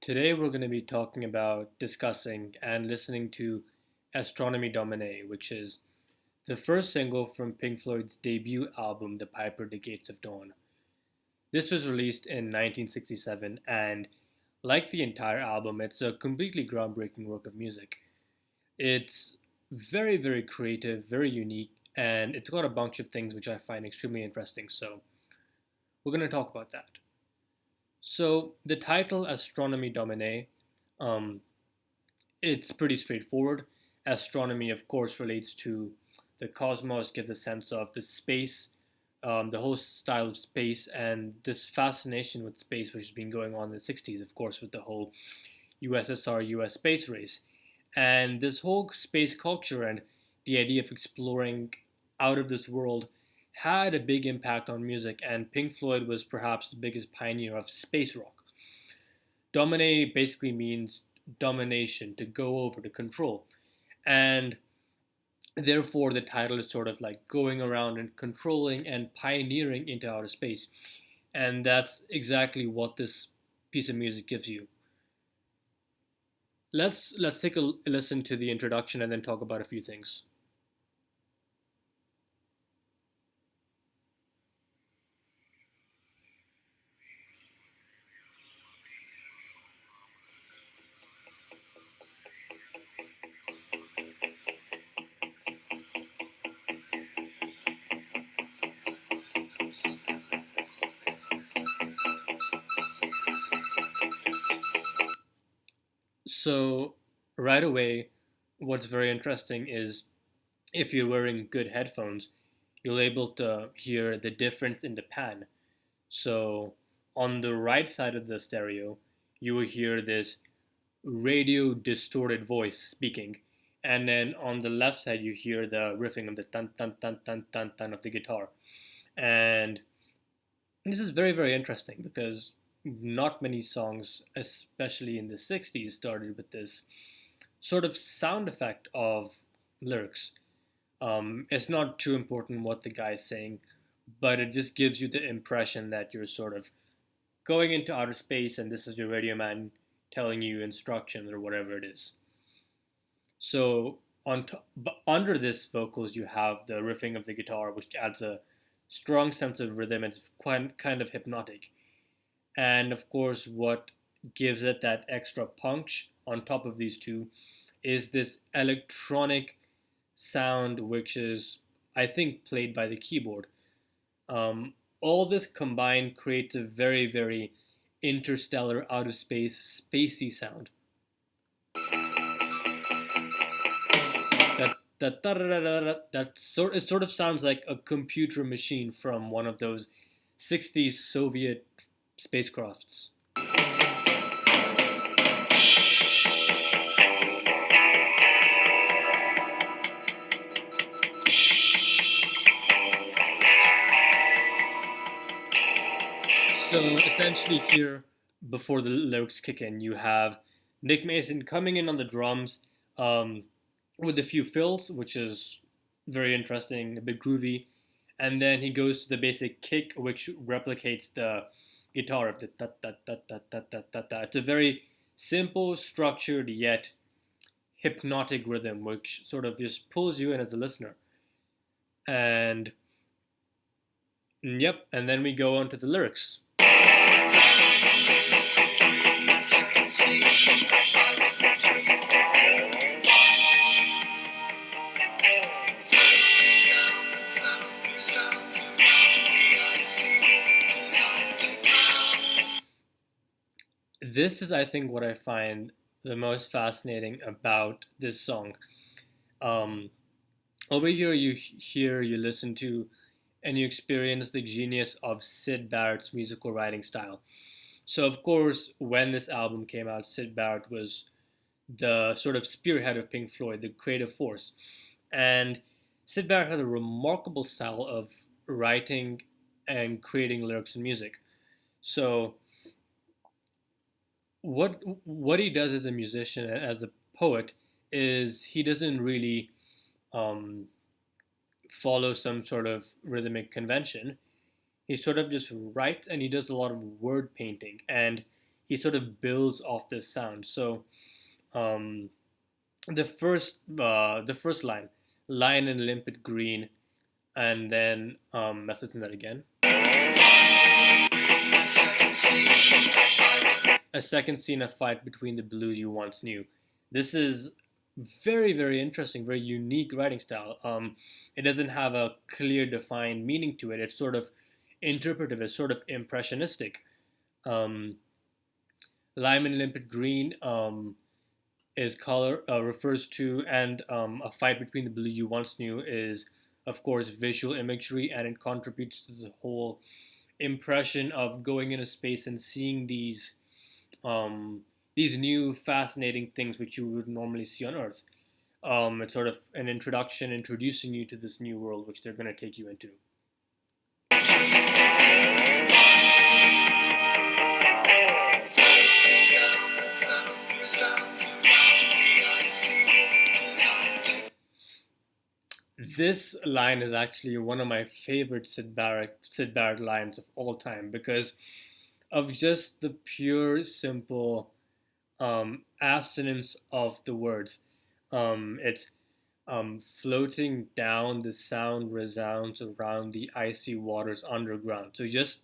Today we're going to be talking about discussing and listening to Astronomy Domine, which is the first single from Pink Floyd's debut album, The Piper at the Gates of Dawn. This was released in 1967, and like the entire album, it's a completely groundbreaking work of music. It's very, very creative, very unique, and it's got a bunch of things which I find extremely interesting, so we're going to talk about that. So, the title Astronomy Domine, um, it's pretty straightforward. Astronomy, of course, relates to the cosmos, gives a sense of the space, the whole style of space, and this fascination with space, which has been going on in the 60s, of course, with the whole USSR US space race. And this whole space culture and the idea of exploring out of this world had a big impact on music, and Pink Floyd was perhaps the biggest pioneer of space rock. Domine basically means domination, to go over, to control. And therefore, the title is sort of like going around and controlling and pioneering into outer space. And that's exactly what this piece of music gives you. Let's take a listen to the introduction and then talk about a few things. So, right away, what's very interesting is if you're wearing good headphones, you'll able to hear the difference in the pan. So, on the right side of the stereo, you will hear this radio distorted voice speaking, and then on the left side, you hear the riffing of the tan tan tan tan tan tan of the guitar. And this is very, very interesting because not many songs, especially in the 60s, started with this sort of sound effect of lyrics. It's not too important what the guy's saying, but it just gives you the impression that you're sort of going into outer space and this is your radio man telling you instructions or whatever it is. So under this vocals, you have the riffing of the guitar, which adds a strong sense of rhythm. It's quite kind of hypnotic, and of course, what gives it that extra punch on top of these two is this electronic sound, which is, I think, played by the keyboard. All this combined creates a very, very interstellar, out of space, spacey sound. It sort of sounds like a computer machine from one of those 60s Soviet spacecrafts. So essentially, here before the lyrics kick in, you have Nick Mason coming in on the drums um, with a few fills, which is very interesting, a bit groovy, and then he goes to the basic kick, which replicates the guitar of the ta ta ta ta ta ta ta ta. It's a very simple, structured yet hypnotic rhythm, which sort of just pulls you in as a listener. And yep, and then we go on to the lyrics. This is, I think, what I find the most fascinating about this song. Um, Over here, you listen to, and you experience the genius of Syd Barrett's musical writing style. So, of course, when this album came out, Syd Barrett was the sort of spearhead of Pink Floyd, the creative force. And Syd Barrett had a remarkable style of writing and creating lyrics and music. So, what he does as a musician and as a poet is he doesn't really um, follow some sort of rhythmic convention. He sort of just writes and he does a lot of word painting, and he sort of builds off this sound. So um, the first line, "Lion in limpid green," and then let's listen to that again. A second scene, a fight between the blue you once knew. This is very, very interesting, very unique writing style. It doesn't have a clear, defined meaning to it. It's sort of interpretive. It's sort of impressionistic. Um, Lime and limpid green is color refers to, and a fight between the blue you once knew is, of course, visual imagery, and it contributes to the whole impression of going into space and seeing these new fascinating things which you would normally see on Earth. It's sort of an introduction, introducing you to this new world which they're going to take you into. This line is actually one of my favorite Syd Barrett lines of all time because of just the pure, simple assonance of the words. It's floating down, the sound resounds around the icy waters underground. So just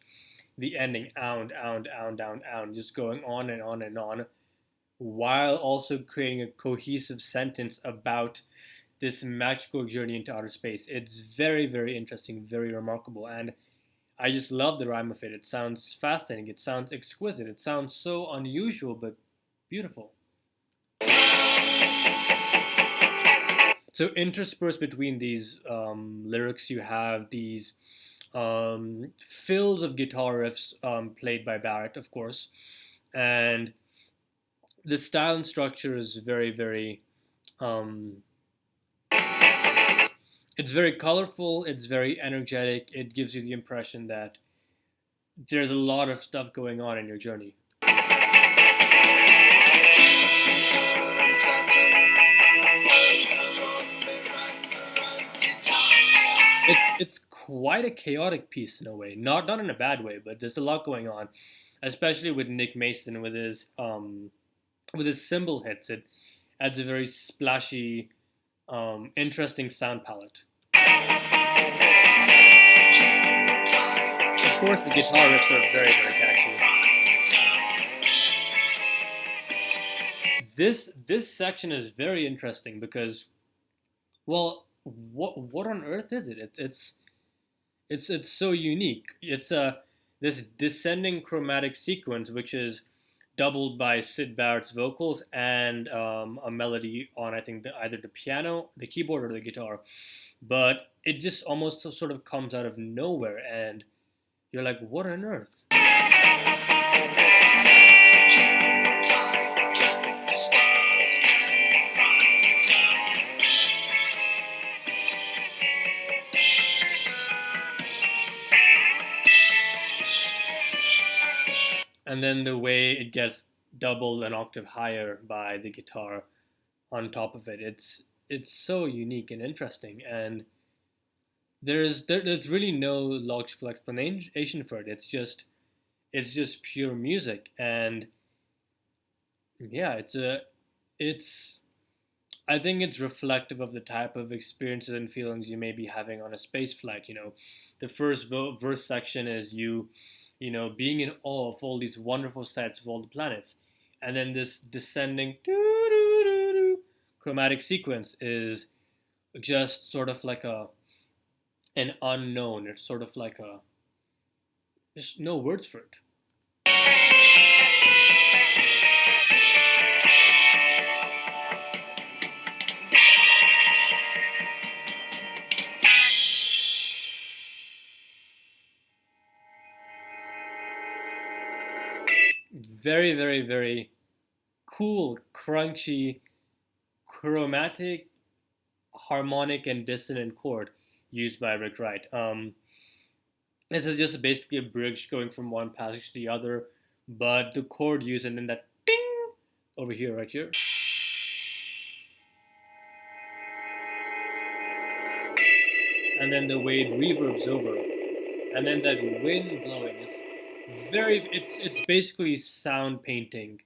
the ending, ound, ound, ound, ound, ound, just going on and on and on, while also creating a cohesive sentence about this magical journey into outer space. It's very, very interesting, very remarkable, and I just love the rhyme of it. It sounds fascinating. It sounds exquisite. It sounds so unusual but beautiful. So interspersed between these lyrics, you have these fills of guitar riffs played by Barrett, of course, and the style and structure is very, very. It's very colorful. It's very energetic. It gives you the impression that there's a lot of stuff going on in your journey. It's quite a chaotic piece in a way, not in a bad way, but there's a lot going on, especially with Nick Mason with his cymbal hits. It adds a very splashy, interesting sound palette. Of course, the guitar riffs are very, very catchy. This section is very interesting because, well, what on earth is it? It's so unique. It's this descending chromatic sequence, which is doubled by Syd Barrett's vocals and a melody on, I think, either the piano, the keyboard, or the guitar. But it just almost sort of comes out of nowhere, and you're like, what on earth? And then the way it gets doubled an octave higher by the guitar on top of it, it's so unique and interesting, and there's really no logical explanation for it. It's just pure music, and yeah, it's I think it's reflective of the type of experiences and feelings you may be having on a space flight. The first verse section is being in awe of all these wonderful sights of all the planets, and then this descending chromatic sequence is just sort of like an unknown. It's sort of like there's no words for it. Very, very, very cool, crunchy, chromatic, harmonic, and dissonant chord used by Rick Wright. This is just basically a bridge going from one passage to the other, but the chord used, and then that ding over here, right here. And then the way it reverbs over, and then that wind blowing. It's basically sound painting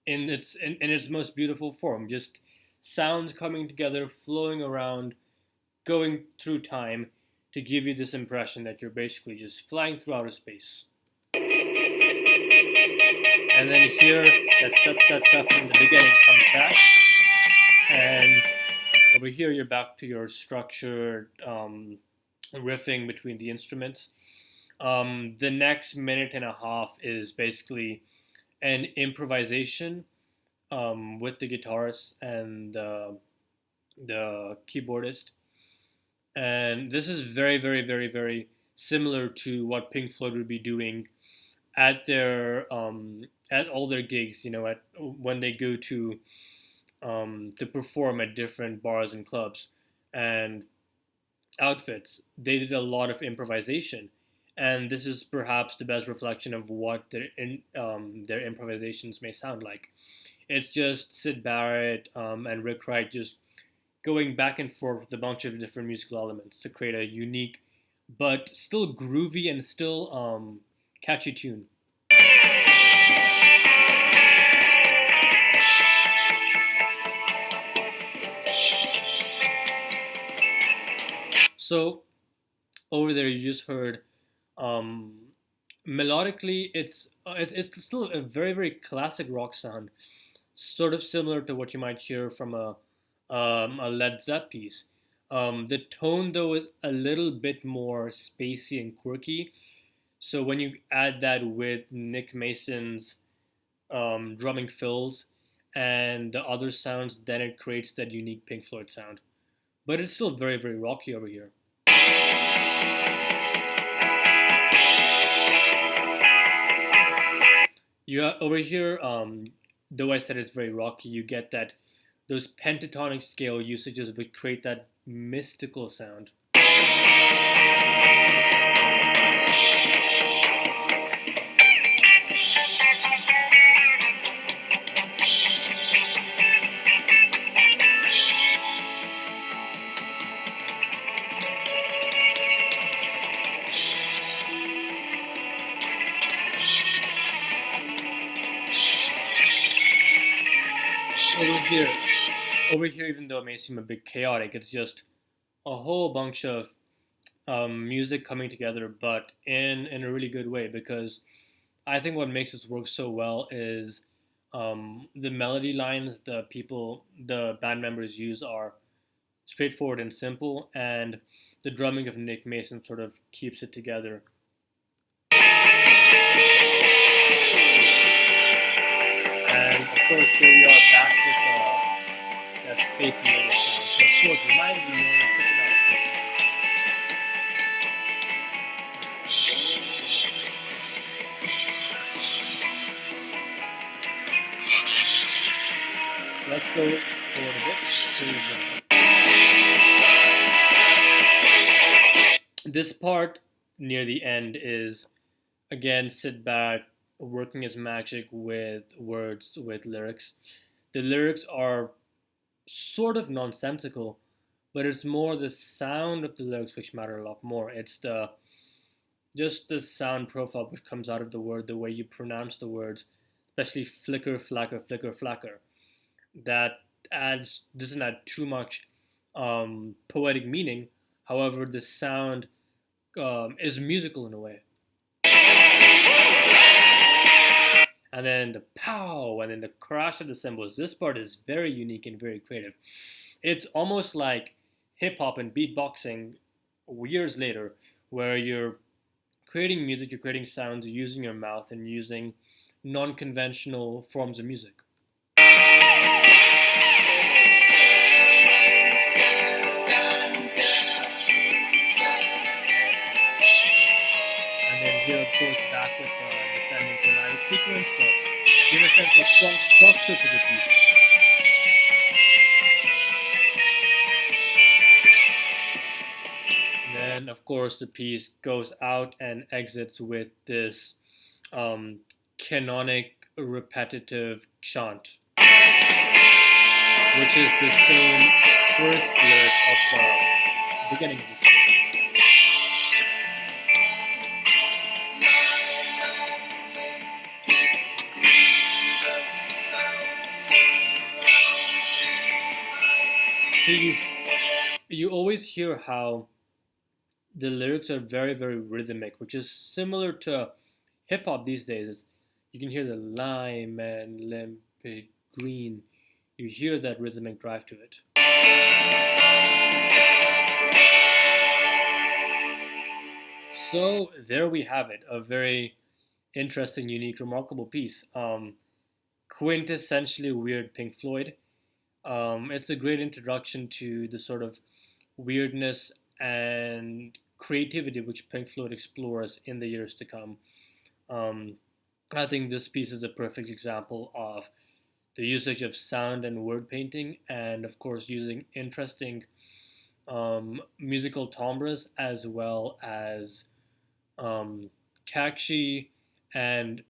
in its most beautiful form. Just sounds coming together, flowing around, going through time to give you this impression that you're basically just flying through outer space. And then here, that from the beginning comes back, and over here you're back to your structured riffing between the instruments. The next minute and a half is basically an improvisation with the guitarist and the keyboardist. And this is very, very, very, very similar to what Pink Floyd would be doing at all their gigs. You know, at when they go to perform at different bars and clubs and outfits. They did a lot of improvisation, and this is perhaps the best reflection of what their improvisations may sound like. It's just Syd Barrett and Rick Wright just going back and forth with a bunch of different musical elements to create a unique, but still groovy and still catchy tune. So over there, you just heard um, melodically, it's still a very very classic rock sound, sort of similar to what you might hear from a Led Zepp piece. The tone though is a little bit more spacey and quirky. So when you add that with Nick Mason's drumming fills and the other sounds, then it creates that unique Pink Floyd sound. But it's still very very rocky over here. Over here, though I said it's very rocky, you get that those pentatonic scale usages would create that mystical sound. Over here, over here, even though it may seem a bit chaotic, it's just a whole bunch of music coming together, but in a really good way. Because I think what makes this work so well is the melody lines the band members use are straightforward and simple, and the drumming of Nick Mason sort of keeps it together. And of course, here we are back with that spacey little sound. So of course, remind me more of putting out space. Let's go forward a bit. This part near the end is again Syd Barrett working his magic with words, with lyrics. The lyrics are sort of nonsensical, but it's more the sound of the lyrics which matter a lot more. It's the just the sound profile which comes out of the word, the way you pronounce the words, especially flicker, flacker, flicker, flacker. That adds doesn't add too much poetic meaning. However, the sound is musical in a way. And then the pow, and then the crash of the cymbals. This part is very unique and very creative. It's almost like hip hop and beatboxing years later, where you're creating music, you're creating sounds, you're using your mouth and using non conventional forms of music. And then here, of course, back with the descending chromatic sequence to give a sense of strong structure to the piece. And then, of course, the piece goes out and exits with this canonic repetitive chant, which is the same first lyric of the beginning of the song. So you always hear how the lyrics are very, very rhythmic, which is similar to hip hop these days. You can hear the lime and limpid green. You hear that rhythmic drive to it. So there we have it, a very interesting, unique, remarkable piece. Quintessentially weird Pink Floyd. It's a great introduction to the sort of weirdness and creativity which Pink Floyd explores in the years to come. Um, I think this piece is a perfect example of the usage of sound and word painting, and of course, using interesting musical timbres as well as um, catchy and